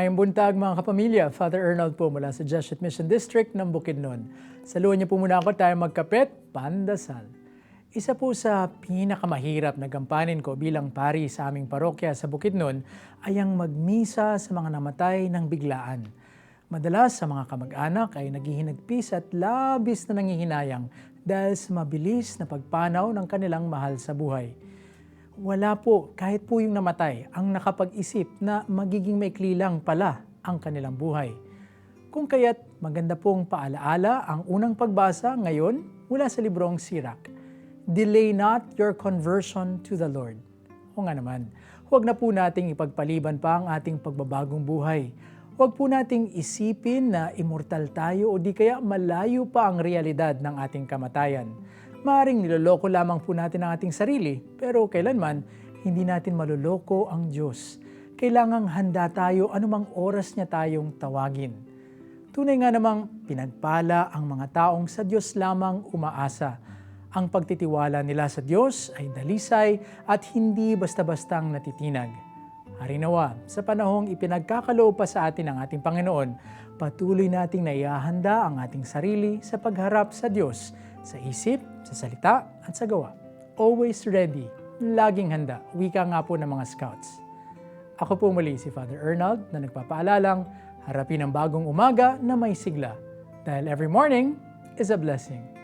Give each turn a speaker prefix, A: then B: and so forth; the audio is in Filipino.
A: Mayang buntag mga kapamilya, Father Arnold po mula sa Jesuit Mission District ng Bukidnon. Saluhan niyo po muna ako tayo magkapit, pandasal. Isa po sa pinakamahirap na gampanin ko bilang pari sa aming parokya sa Bukidnon ay ang magmisa sa mga namatay ng biglaan. Madalas sa mga kamag-anak ay naghihinagpis at labis na nangihinayang dahil sa mabilis na pagpanaw ng kanilang mahal sa buhay. Wala po, kahit po yung namatay, ang nakapag-isip na magiging maikli lang pala ang kanilang buhay. Kung kaya't maganda pong paalaala ang unang pagbasa ngayon mula sa librong Sirach. Delay not your conversion to the Lord. O nga naman, huwag na po nating ipagpaliban pa ang ating pagbabagong buhay. Huwag po nating isipin na immortal tayo o di kaya malayo pa ang realidad ng ating kamatayan. Maaring niloloko lamang po natin ang ating sarili, pero kailanman hindi natin maloloko ang Diyos. Kailangang handa tayo anumang oras niya tayong tawagin. Tunay nga namang pinagpala ang mga taong sa Diyos lamang umaasa. Ang pagtitiwala nila sa Diyos ay dalisay at hindi basta-bastang natitinag. Harinawa, sa panahong ipinagkakaloob pa sa atin ng ating Panginoon, patuloy nating naihahanda ang ating sarili sa pagharap sa Diyos, sa isip, sa salita, at sa gawa. Always ready, laging handa, wika nga po ng mga scouts. Ako po muli si Father Arnold na nagpapaalalang harapin ang bagong umaga na may sigla. Dahil every morning is a blessing.